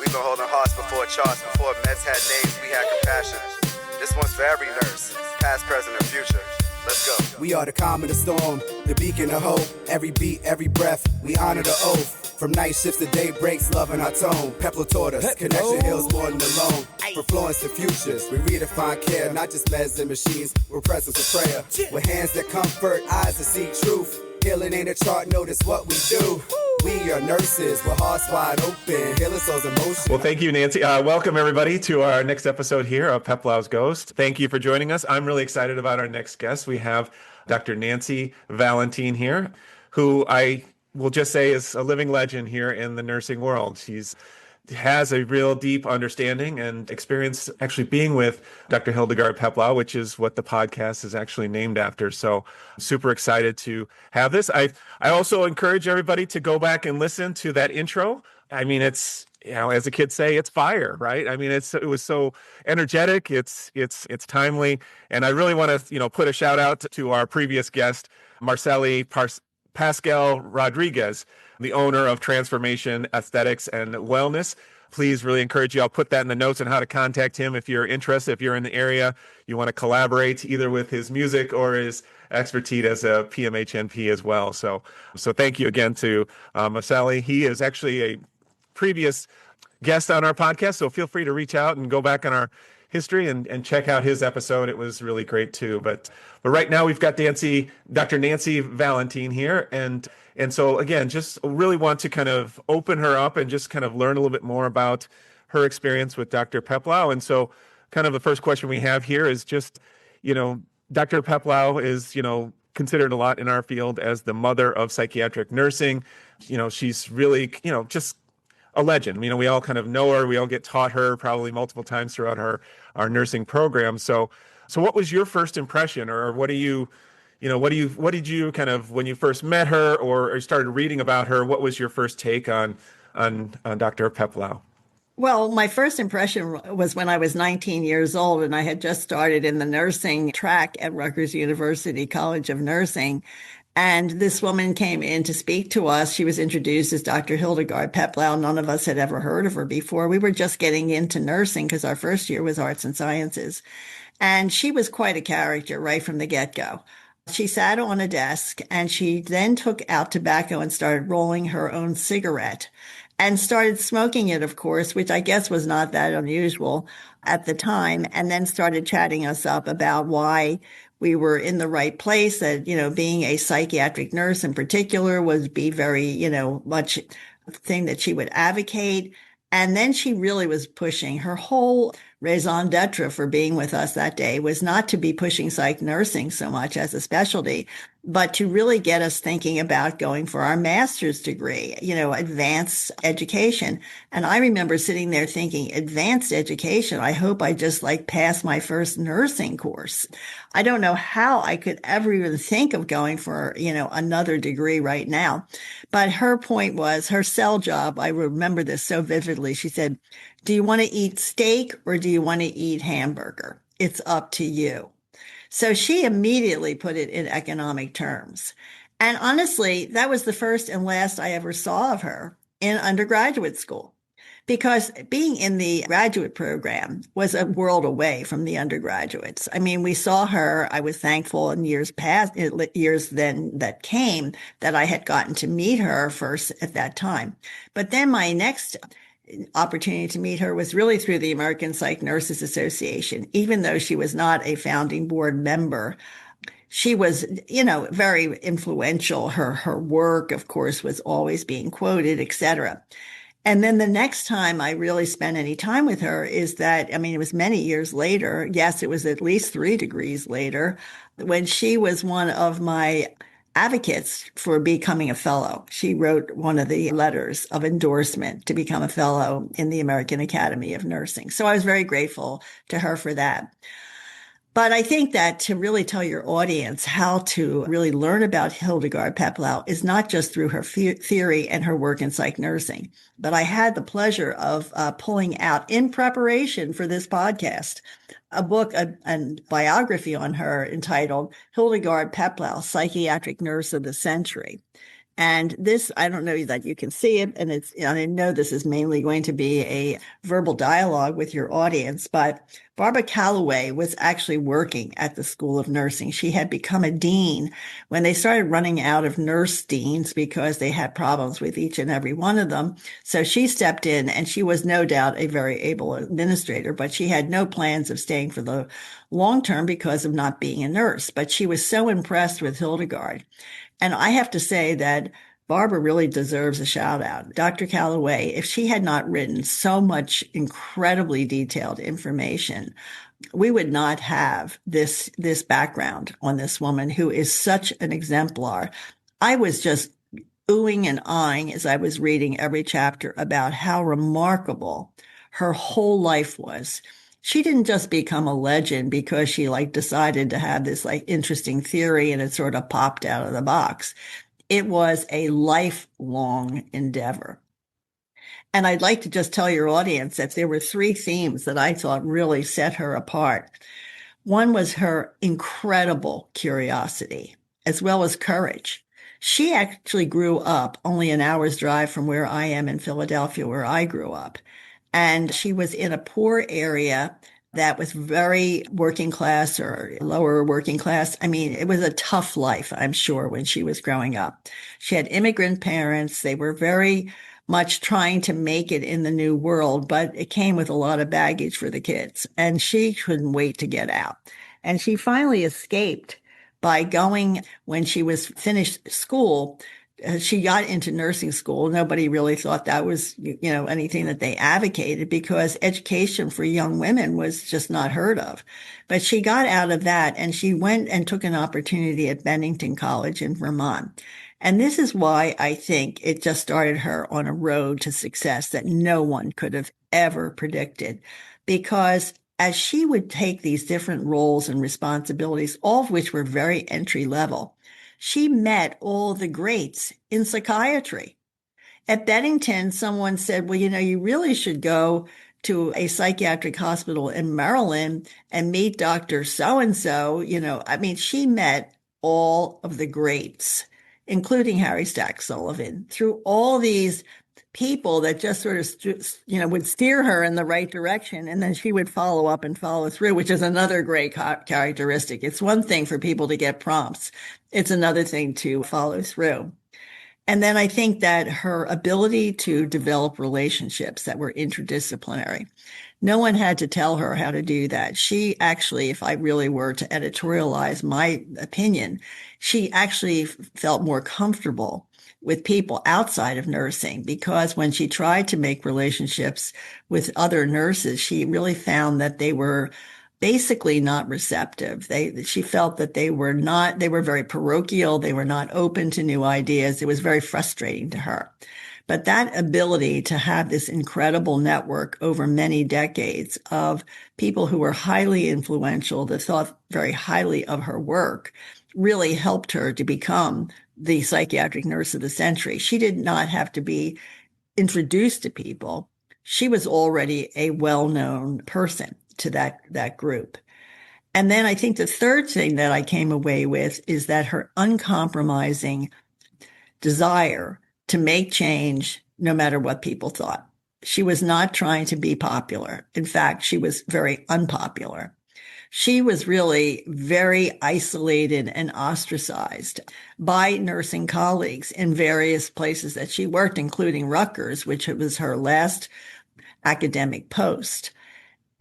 We've been holding hearts before charts, before meds had names, we had compassion. This one's for every nurse, past, present, and future. Let's go. We are the calm in the storm, the beacon of hope. Every beat, every breath, we honor the oath. From night shifts to day breaks, loving our tone. Peplau taught us, connection heals more than alone. From Florence to futures, we redefine care, not just meds and machines. We're presence of prayer, with hands that comfort, eyes that see truth. Healing ain't a chart, notice what we do. We are nurses with hearts wide open, healing souls emotions. Well, thank you, Nancy. Welcome, everybody, to our next episode here of Peplau's Ghost. Thank you for joining us. I'm really excited about our next guest. We have Dr. Nancy Valentine here, who I will just say is a living legend here in the nursing world. She's has a real deep understanding and experience actually being with Dr. Hildegard Peplau, which is what the podcast is actually named after. So super excited to have this. I also encourage everybody to go back and listen to that intro. I mean, it's, you know, as the kids say, it's fire, right? I mean, it was so energetic. It's timely. And I really want to, put a shout out to our previous guest, Marceli Pascal Rodriguez, the owner of Transformation Aesthetics and Wellness. Please really encourage you. I'll put that in the notes on how to contact him if you're interested, if you're in the area, you want to collaborate either with his music or his expertise as a PMHNP as well. So thank you again to Marceli. He is actually a previous guest on our podcast, so feel free to reach out and go back on our history and check out his episode. It was really great too. But right now we've got Dr. Nancy Valentine here. And so again, just really want to kind of open her up and just kind of learn a little bit more about her experience with Dr. Peplau. And so kind of the first question we have here is just, Dr. Peplau is, considered a lot in our field as the mother of psychiatric nursing. She's really, just a legend. We all kind of know her. We all get taught her probably multiple times throughout our nursing program. So what was your first impression, or what did you kind of, when you first met her or started reading about her, what was your first take on Dr. Peplau? Well, my first impression was when I was 19 years old and I had just started in the nursing track at Rutgers University College of Nursing. And this woman came in to speak to us. She was introduced as Dr. Hildegard Peplau. None of us had ever heard of her before. We were just getting into nursing because our first year was arts and sciences. And she was quite a character right from the get-go. She sat on a desk and she then took out tobacco and started rolling her own cigarette and started smoking it, of course, which I guess was not that unusual at the time, and then started chatting us up about why we were in the right place, that, being a psychiatric nurse in particular would be very, much a thing that she would advocate. And then she really was pushing. Her whole raison d'etre for being with us that day was not to be pushing psych nursing so much as a specialty, but to really get us thinking about going for our master's degree, advanced education. And I remember sitting there thinking, advanced education, I hope I just pass my first nursing course. I don't know how I could ever even think of going for, another degree right now. But her point was her cell job. I remember this so vividly. She said, do you want to eat steak or do you want to eat hamburger? It's up to you. So she immediately put it in economic terms. And honestly, that was the first and last I ever saw of her in undergraduate school, because being in the graduate program was a world away from the undergraduates. I mean, we saw her. I was thankful in years then that came that I had gotten to meet her first at that time. But then my next opportunity to meet her was really through the American Psych Nurses Association. Even though she was not a founding board member, she was, very influential. Her work, of course, was always being quoted, etc. And then the next time I really spent any time with her is that, it was many years later. Yes, it was at least 3 degrees later, when she was one of my advocates for becoming a fellow. She wrote one of the letters of endorsement to become a fellow in the American Academy of Nursing. So I was very grateful to her for that. But I think that to really tell your audience how to really learn about Hildegard Peplau is not just through her theory and her work in psych nursing, but I had the pleasure of pulling out, in preparation for this podcast, a book, a biography on her entitled Hildegard Peplau, Psychiatric Nurse of the Century. And this, I don't know that you can see it, and I know this is mainly going to be a verbal dialogue with your audience, but Barbara Calloway was actually working at the School of Nursing. She had become a dean when they started running out of nurse deans because they had problems with each and every one of them. So she stepped in, and she was no doubt a very able administrator, but she had no plans of staying for the long term because of not being a nurse. But she was so impressed with Hildegard. And I have to say that Barbara really deserves a shout out. Dr. Calloway, if she had not written so much incredibly detailed information, we would not have this background on this woman who is such an exemplar. I was just oohing and eyeing as I was reading every chapter about how remarkable her whole life was. She didn't just become a legend because she decided to have this interesting theory and it sort of popped out of the box. It was a lifelong endeavor. And I'd like to just tell your audience that there were 3 themes that I thought really set her apart. One was her incredible curiosity, as well as courage. She actually grew up only an hour's drive from where I am in Philadelphia, where I grew up. And she was in a poor area that was very working class or lower working class. I mean, it was a tough life, I'm sure, when she was growing up. She had immigrant parents. They were very much trying to make it in the new world, but it came with a lot of baggage for the kids. And she couldn't wait to get out. And she finally escaped by going, when she was finished school, she got into nursing school. Nobody really thought that was, anything that they advocated because education for young women was just not heard of. But she got out of that and she went and took an opportunity at Bennington College in Vermont. And this is why I think it just started her on a road to success that no one could have ever predicted. Because as she would take these different roles and responsibilities, all of which were very entry level, she met all the greats in psychiatry. At Bennington, someone said, well, you really should go to a psychiatric hospital in Maryland and meet Dr. So-and-so. She met all of the greats, including Harry Stack Sullivan, through all these people that just sort of, would steer her in the right direction. And then she would follow up and follow through, which is another great characteristic. It's one thing for people to get prompts. It's another thing to follow through. And then I think that her ability to develop relationships that were interdisciplinary, no one had to tell her how to do that. She actually, if I really were to editorialize my opinion, she actually felt more comfortable with people outside of nursing because when she tried to make relationships with other nurses, she really found that they were basically not receptive. She felt that they were very parochial. They were not open to new ideas. It was very frustrating to her. But that ability to have this incredible network over many decades of people who were highly influential, that thought very highly of her work, really helped her to become the psychiatric nurse of the century. She did not have to be introduced to people. She was already a well-known person to that group. And then I think the third thing that I came away with is that her uncompromising desire to make change no matter what people thought. She was not trying to be popular. In fact, she was very unpopular. She was really very isolated and ostracized by nursing colleagues in various places that she worked, including Rutgers, which was her last academic post.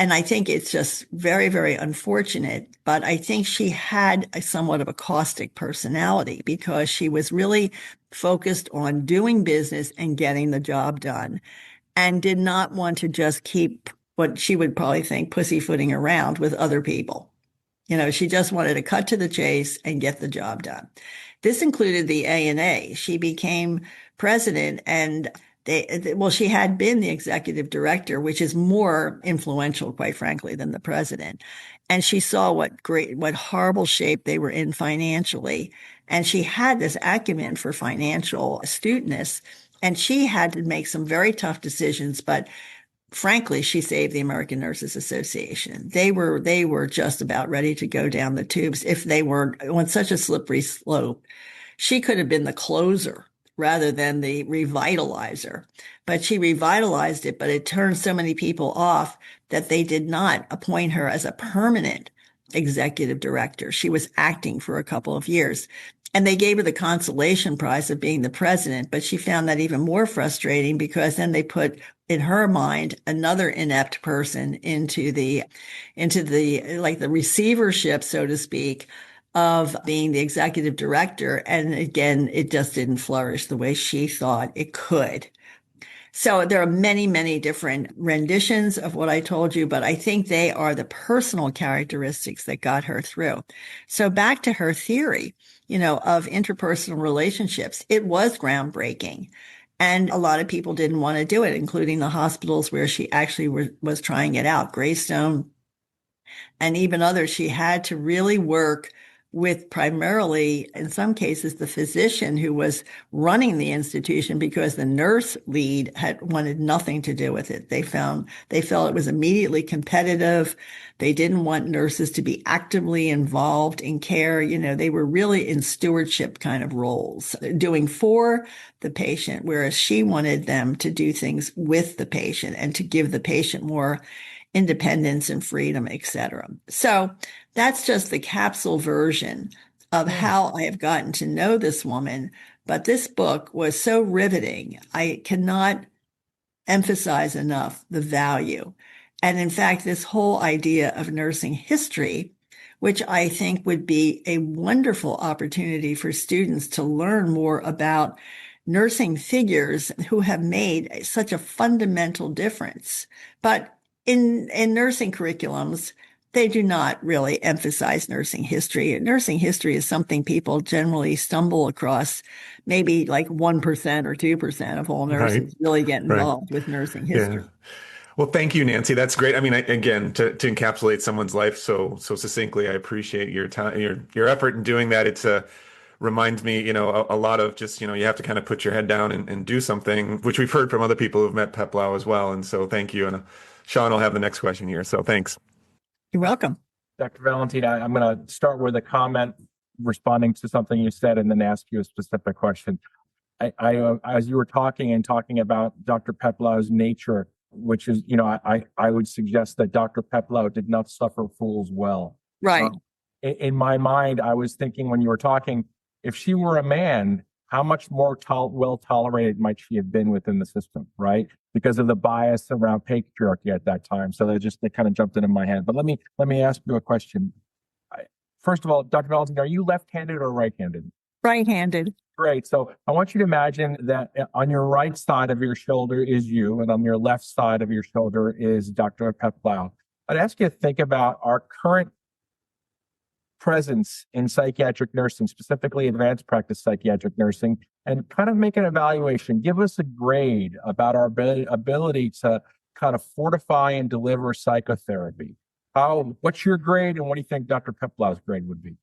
And I think it's just very, very unfortunate. But I think she had a somewhat of a caustic personality because she was really focused on doing business and getting the job done and did not want to just keep what she would probably think pussyfooting around with other people. She just wanted to cut to the chase and get the job done. This included the A&A. She became president and she had been the executive director, which is more influential, quite frankly, than the president. And she saw what horrible shape they were in financially. And she had this acumen for financial astuteness. And she had to make some very tough decisions, but frankly, she saved the American Nurses Association. They were just about ready to go down the tubes if they were on such a slippery slope. She could have been the closer rather than the revitalizer. But she revitalized it, but it turned so many people off that they did not appoint her as a permanent executive director. She was acting for a couple of years. And they gave her the consolation prize of being the president, but she found that even more frustrating because then they put, in her mind, another inept person into the like the receivership, so to speak, of being the executive director. And again, it just didn't flourish the way she thought it could. So there are many, many different renditions of what I told you, but I think they are the personal characteristics that got her through. So back to her theory, of interpersonal relationships, it was groundbreaking. And a lot of people didn't want to do it, including the hospitals where she actually was trying it out, Greystone and even others. She had to really work with primarily, in some cases, the physician who was running the institution, because the nurse lead had wanted nothing to do with it. They felt it was immediately competitive. They didn't want nurses to be actively involved in care. They were really in stewardship kind of roles, doing for the patient, whereas she wanted them to do things with the patient and to give the patient more independence and freedom, etc. So that's just the capsule version of how I have gotten to know this woman. But this book was so riveting. I cannot emphasize enough the value. And in fact, this whole idea of nursing history, which I think would be a wonderful opportunity for students to learn more about nursing figures who have made such a fundamental difference. But in nursing curriculums, they do not really emphasize nursing history. Nursing history is something people generally stumble across. Maybe like 1% or 2% of all nurses really get involved with nursing history. Yeah. Well, thank you, Nancy. That's great. I mean, again, to encapsulate someone's life so succinctly, I appreciate your time, your effort in doing that. It's reminds me, a lot of just, you have to kind of put your head down and do something, which we've heard from other people who've met Peplau as well. And so thank you. And Sean will have the next question here. So thanks. You're welcome. Dr. Valentine, I'm going to start with a comment responding to something you said and then ask you a specific question. I as you were talking about Dr. Peplau's nature, which is, I would suggest that Dr. Peplau did not suffer fools well. Right. In my mind, I was thinking when you were talking, if she were a man, how much more well tolerated might she have been within the system, right? Because of the bias around patriarchy at that time. So they kind of jumped into my head. But let me ask you a question. First of all, Dr. Valentine, are you left-handed or right-handed? Right-handed. Great. So I want you to imagine that on your right side of your shoulder is you, and on your left side of your shoulder is Dr. Peplau. I'd ask you to think about our current presence in psychiatric nursing, specifically advanced practice psychiatric nursing, and kind of make an evaluation. Give us a grade about our ability to kind of fortify and deliver psychotherapy. What's your grade, and what do you think Dr. Peplau's grade would be?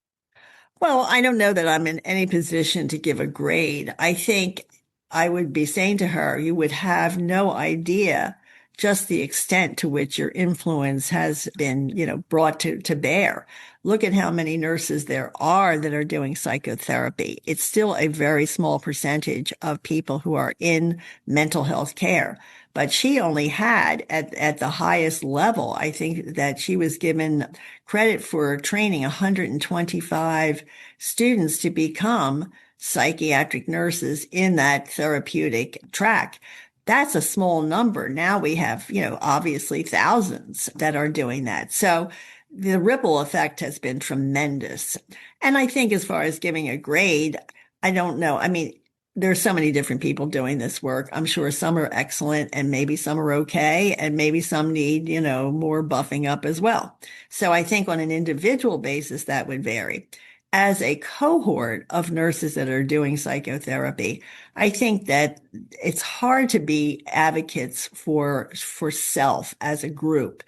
Well, I don't know that I'm in any position to give a grade. I think I would be saying to her, you would have no idea just the extent to which your influence has been, brought to bear. Look at how many nurses there are that are doing psychotherapy. It's still a very small percentage of people who are in mental health care. But she only had at the highest level, I think that she was given credit for training 125 students to become psychiatric nurses in that therapeutic track. That's a small number. Now we have, obviously thousands that are doing that. So the ripple effect has been tremendous. And I think as far as giving a grade, I don't know. I mean, there's so many different people doing this work. I'm sure some are excellent and maybe some are okay. And maybe some need, more buffing up as well. So I think on an individual basis, that would vary. As a cohort of nurses that are doing psychotherapy, I think that it's hard to be advocates for self as a group.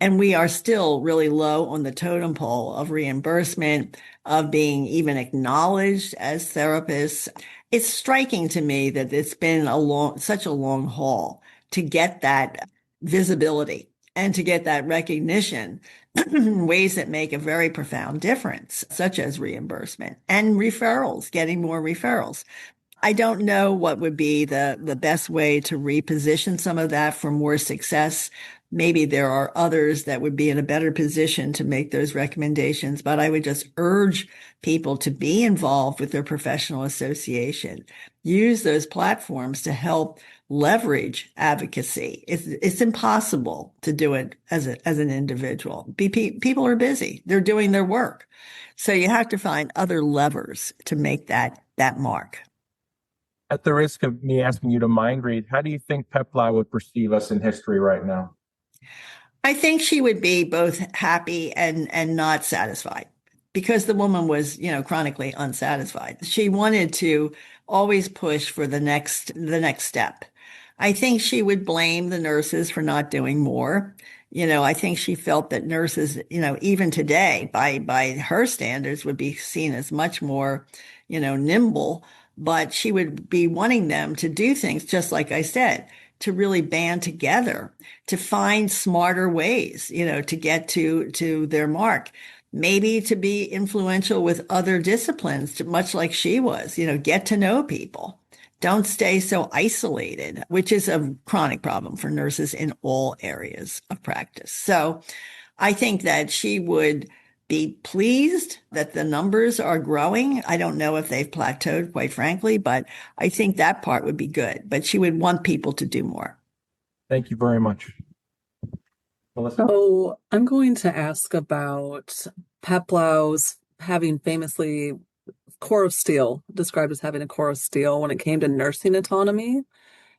And we are still really low on the totem pole of reimbursement, of being even acknowledged as therapists. It's striking to me that it's been such a long haul to get that visibility and to get that recognition in ways that make a very profound difference, such as reimbursement and referrals, getting more referrals. I don't know what would be the best way to reposition some of that for more success. Maybe there are others that would be in a better position to make those recommendations, but I would just urge people to be involved with their professional association. Use those platforms to help leverage advocacy. It's impossible to do it as an individual. People are busy. They're doing their work. So you have to find other levers to make that mark. At the risk of me asking you to mind read, how do you think Peplau would perceive us in history right now? I think she would be both happy and not satisfied because the woman was, chronically unsatisfied. She wanted to always push for the next step. I think she would blame the nurses for not doing more. I think she felt that nurses, even today, by her standards, would be seen as much more, nimble, but she would be wanting them to do things, just like I said, to really band together, to find smarter ways, to get to their mark. Maybe to be influential with other disciplines, much like she was, get to know people. Don't stay so isolated, which is a chronic problem for nurses in all areas of practice. So I think that she would be pleased that the numbers are growing. I don't know if they've plateaued, quite frankly, but I think that part would be good. But she would want people to do more. Thank you very much. Melissa? So I'm going to ask about Peplau's having famously core of steel, described as having a core of steel when it came to nursing autonomy.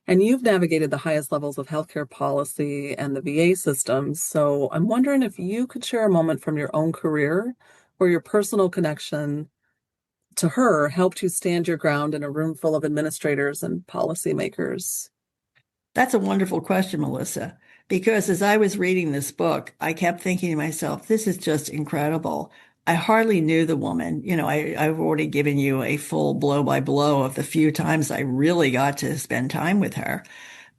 And you've navigated the highest levels of healthcare policy and the VA systems. So I'm wondering if you could share a moment from your own career where your personal connection to her helped you stand your ground in a room full of administrators and policymakers. That's a wonderful question, Melissa, because as I was reading this book, I kept thinking to myself, this is just incredible. I hardly knew the woman. I've already given you a full blow by blow of the few times I really got to spend time with her.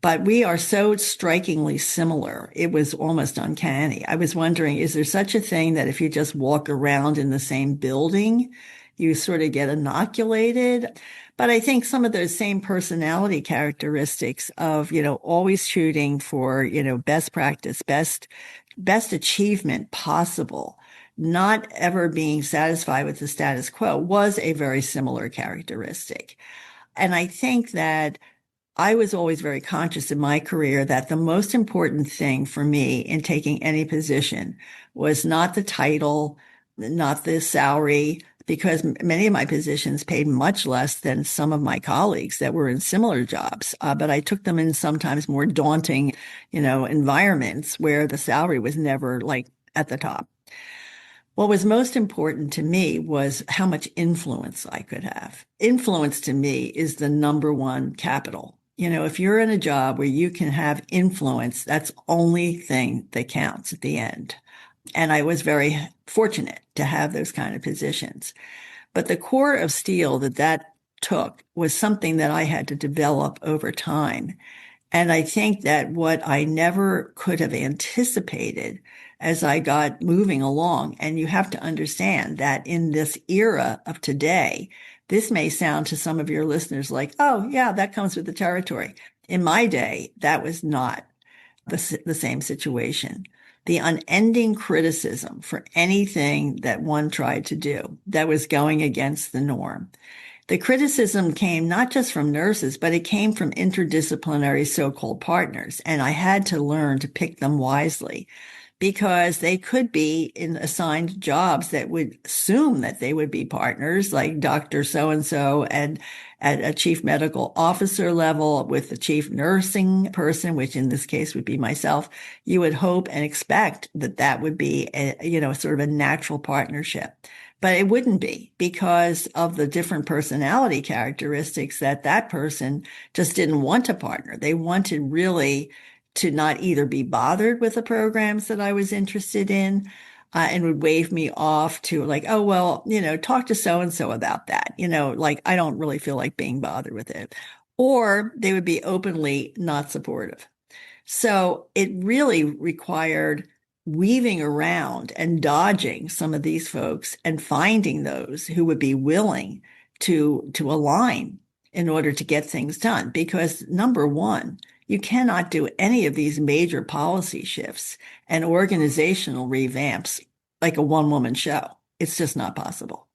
But we are so strikingly similar. It was almost uncanny. I was wondering, is there such a thing that if you just walk around in the same building, you sort of get inoculated? But I think some of those same personality characteristics of, always shooting for, best practice, best achievement possible, not ever being satisfied with the status quo was a very similar characteristic. And I think that I was always very conscious in my career that the most important thing for me in taking any position was not the title, not the salary, because many of my positions paid much less than some of my colleagues that were in similar jobs. But I took them in sometimes more daunting, environments where the salary was never like at the top. What was most important to me was how much influence I could have. Influence to me is the number one capital. If you're in a job where you can have influence, that's the only thing that counts at the end. And I was very fortunate to have those kind of positions. But the core of steel that took was something that I had to develop over time. And I think that what I never could have anticipated as I got moving along, and you have to understand that in this era of today, this may sound to some of your listeners like, oh, yeah, that comes with the territory. In my day, that was not the same situation. The unending criticism for anything that one tried to do that was going against the norm. The criticism came not just from nurses, but it came from interdisciplinary so-called partners. And I had to learn to pick them wisely because they could be in assigned jobs that would assume that they would be partners, like Dr. So-and-so and at a chief medical officer level with the chief nursing person, which in this case would be myself. You would hope and expect that would be sort of a natural partnership. But it wouldn't be because of the different personality characteristics that person just didn't want to partner. They wanted really to not either be bothered with the programs that I was interested in and would wave me off to like, oh, well, talk to so-and-so about that. I don't really feel like being bothered with it. Or they would be openly not supportive. So it really required weaving around and dodging some of these folks and finding those who would be willing to align in order to get things done. Because number one, you cannot do any of these major policy shifts and organizational revamps like a one-woman show. It's just not possible.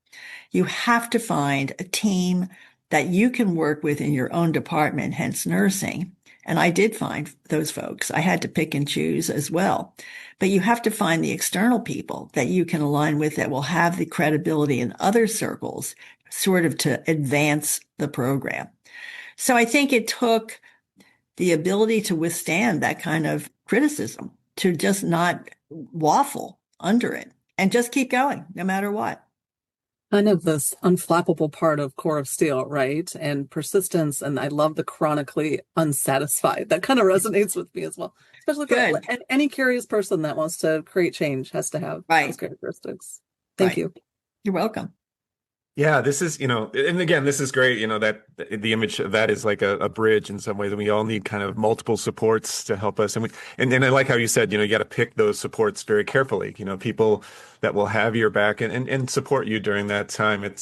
You have to find a team that you can work with in your own department, hence nursing. And I did find those folks. I had to pick and choose as well. But you have to find the external people that you can align with that will have the credibility in other circles, sort of to advance the program. So I think it took the ability to withstand that kind of criticism, to just not waffle under it and just keep going no matter what. Kind of this unflappable part of Core of Steel, right? And persistence. And I love the chronically unsatisfied. That kind of resonates with me as well. Especially for any curious person that wants to create change has to have those characteristics. Thank you. You're welcome. Yeah, this is, and again, this is great, that the image of that is like a bridge in some ways, and we all need kind of multiple supports to help us. And I like how you said, you got to pick those supports very carefully, people that will have your back and support you during that time. In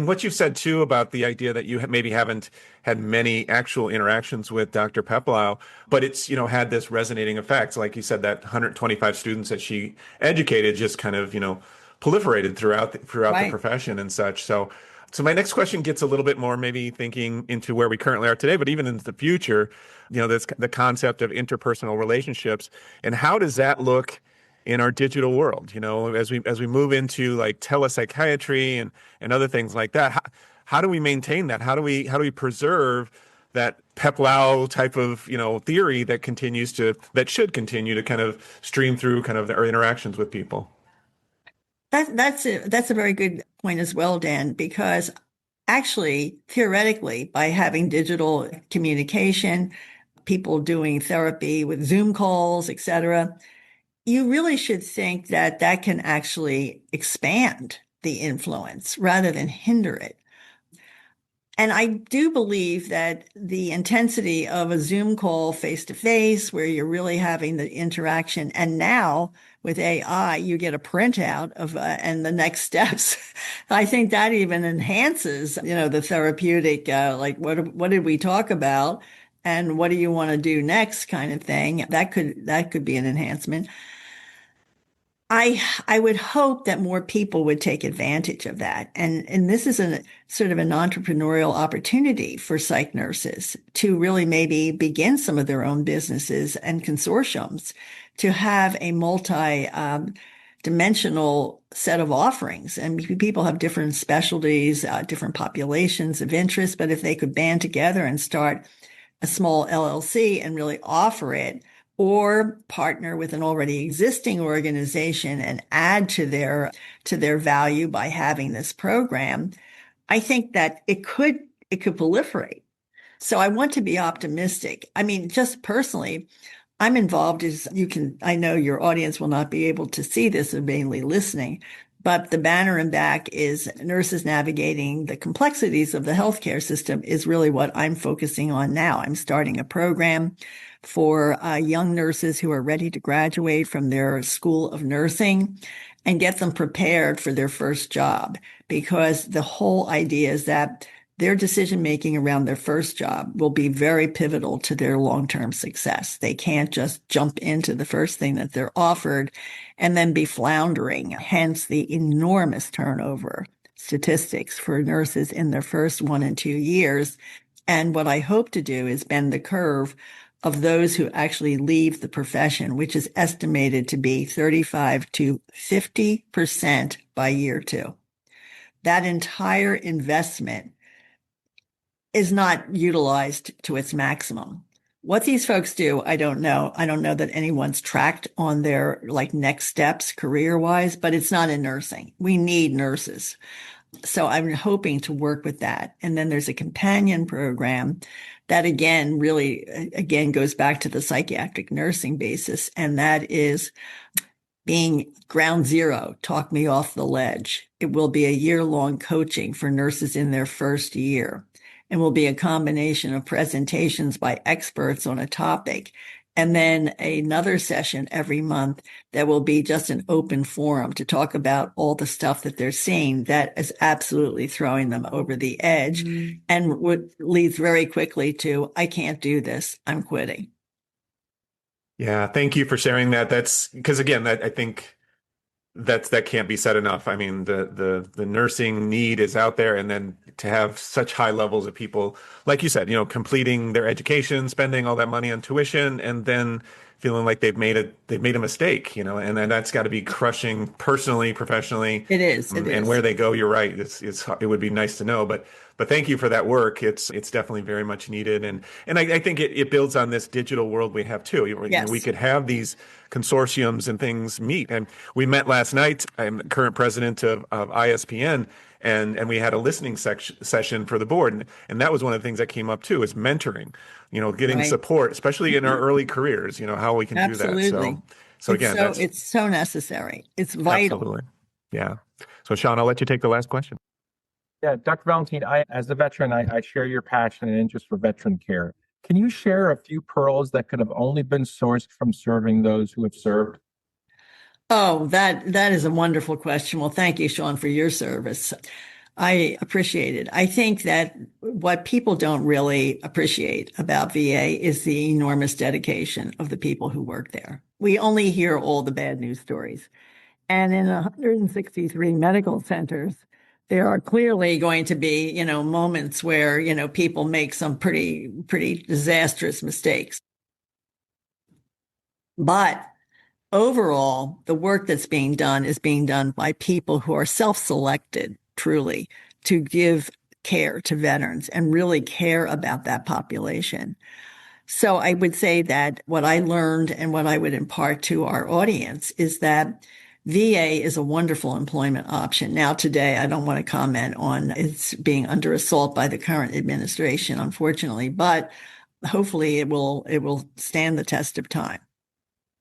what you've said too about the idea that you maybe haven't had many actual interactions with Dr. Peplau, but it's, had this resonating effect. Like you said, that 125 students that she educated just kind of, proliferated throughout the profession and such. So my next question gets a little bit more maybe thinking into where we currently are today, but even into the future, this the concept of interpersonal relationships, and how does that look in our digital world? As we move into like telepsychiatry and other things like that, how do we maintain that? How do we preserve that Peplau type of theory that should continue to kind of stream through kind of our interactions with people? That's a very good point as well, Dan, because actually, theoretically, by having digital communication, people doing therapy with Zoom calls, etc., you really should think that that can actually expand the influence rather than hinder it. And I do believe that the intensity of a Zoom call face-to-face, where you're really having the interaction, and now with AI, you get a printout of and the next steps. I think that even enhances, the therapeutic, like what did we talk about, and what do you want to do next, kind of thing. That could be an enhancement. I would hope that more people would take advantage of that. And this is a sort of an entrepreneurial opportunity for psych nurses to really maybe begin some of their own businesses and consortiums to have a multi-dimensional set of offerings. And people have different specialties, different populations of interest, but if they could band together and start a small LLC and really offer it, or partner with an already existing organization and add to their value by having this program, I think that it could proliferate. So I want to be optimistic. I mean, just personally, I'm involved I know your audience will not be able to see this, they're mainly listening, but the banner in back is Nurses Navigating the Complexities of the Healthcare System is really what I'm focusing on now. I'm starting a program for young nurses who are ready to graduate from their school of nursing and get them prepared for their first job, because the whole idea is that their decision-making around their first job will be very pivotal to their long-term success. They can't just jump into the first thing that they're offered and then be floundering, hence the enormous turnover statistics for nurses in their first 1 and 2 years. And what I hope to do is bend the curve of those who actually leave the profession, which is estimated to be 35 to 50% by year 2. That entire investment is not utilized to its maximum. What these folks do, I don't know. I don't know that anyone's tracked on their next steps career-wise, but it's not in nursing. We need nurses. So I'm hoping to work with that. And then there's a companion program that again goes back to the psychiatric nursing basis. And that is being ground zero, talk me off the ledge. It will be a year-long coaching for nurses in their first year, and will be a combination of presentations by experts on a topic and then another session every month that will be just an open forum to talk about all the stuff that they're seeing that is absolutely throwing them over the edge, and would leads very quickly to, I can't do this, I'm quitting. Yeah, thank you for sharing that. That's because again, that I think that can't be said enough. I mean, the nursing need is out there, and then to have such high levels of people, like you said, completing their education, spending all that money on tuition, and then feeling like they've made a mistake, and then that's got to be crushing personally, professionally. It is. And where they go, you're right. It would be nice to know, but thank you for that work. It's definitely very much needed, and I think it builds on this digital world we have too. Yes. We could have these consortiums and things meet, and we met last night. I'm the current president of ISPN. And we had a listening session for the board. And that was one of the things that came up too, is mentoring, getting Right. support, especially in our early careers, how we can Absolutely. do that. So again, it's so necessary. It's vital. absolutely. Yeah. So Sean, I'll let you take the last question. Yeah, Dr. Valentine, as a veteran, I share your passion and interest for veteran care. Can you share a few pearls that could have only been sourced from serving those who have served? Oh, that is a wonderful question. Well, thank you, Sean, for your service. I appreciate it. I think that what people don't really appreciate about VA is the enormous dedication of the people who work there. We only hear all the bad news stories. And in 163 medical centers, there are clearly going to be, moments where, people make some pretty disastrous mistakes. But overall, the work that's being done is being done by people who are self-selected, truly, to give care to veterans and really care about that population. So I would say that what I learned and what I would impart to our audience is that VA is a wonderful employment option. Now, today, I don't want to comment on it's being under assault by the current administration, unfortunately, but hopefully it will stand the test of time.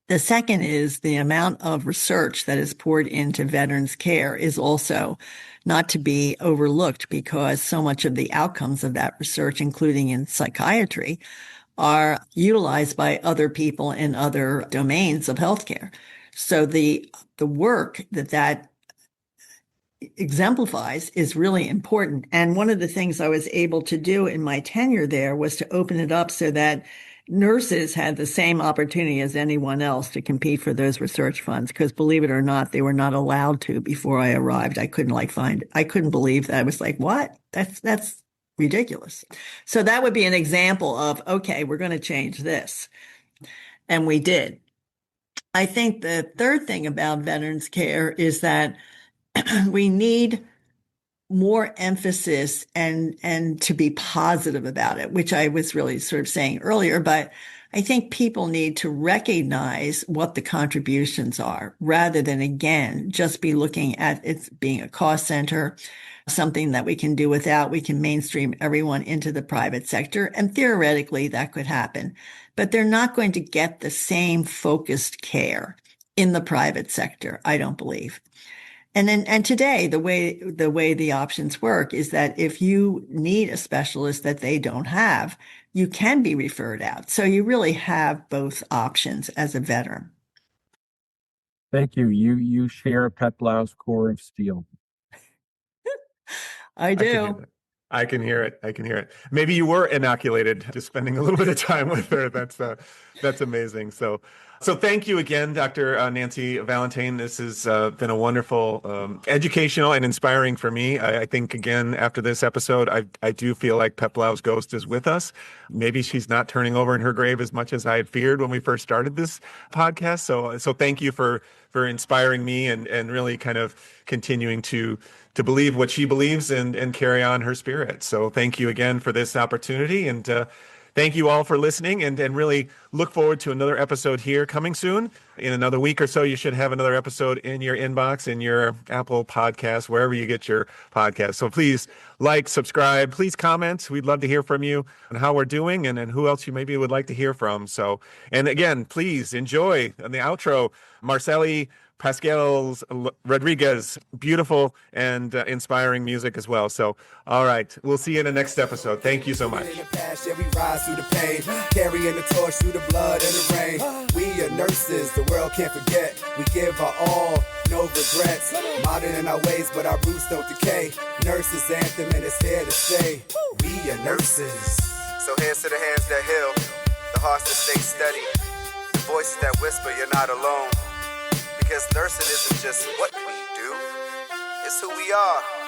The second is the amount of research that is poured into veterans care is also not to be overlooked, because so much of the outcomes of that research, including in psychiatry, are utilized by other people in other domains of healthcare. So the work that exemplifies is really important. And one of the things I was able to do in my tenure there was to open it up so that nurses had the same opportunity as anyone else to compete for those research funds, because believe it or not, they were not allowed to before I arrived. I couldn't believe that. I was like, what? That's ridiculous. So that would be an example of, okay, we're going to change this. And we did. I think the third thing about veterans care is that we need more emphasis and to be positive about it, which I was really sort of saying earlier. But I think people need to recognize what the contributions are, rather than, again, just be looking at it being a cost center, something that we can do without. We can mainstream everyone into the private sector, and theoretically that could happen. But they're not going to get the same focused care in the private sector, I don't believe. And today, the way the options work is that if you need a specialist that they don't have, you can be referred out. So you really have both options as a veteran. Thank you. You share Peplau's core of steel. I do. I can hear it. Maybe you were inoculated just spending a little bit of time with her. That's amazing. So thank you again, Dr. Nancy Valentine. This has been a wonderful, educational and inspiring for me. I think, again, after this episode, I do feel like Peplau's ghost is with us. Maybe she's not turning over in her grave as much as I had feared when we first started this podcast. So thank you for inspiring me and really kind of continuing to believe what she believes and carry on her spirit. So thank you again for this opportunity. And thank you all for listening, and really look forward to another episode here coming soon. In another week or so, you should have another episode in your inbox, in your Apple Podcast, wherever you get your podcast. So please like, subscribe, please comment. We'd love to hear from you on how we're doing and who else you maybe would like to hear from. So, and again, please enjoy in the outro, Marcelli Pascal Rodriguez, beautiful and inspiring music as well. So, all right, we'll see you in the next episode. Thank you so much. Yeah, we rise through the pain, carrying the torch through the blood and the rain. We are nurses, the world can't forget. We give our all, no regrets. Modern in our ways, but our roots don't decay. Nurses anthem and it's here to stay. We are nurses. So here's to the hands that heal, the hearts that stay steady, the voices that whisper you're not alone. Because nursing isn't just what we do, it's who we are.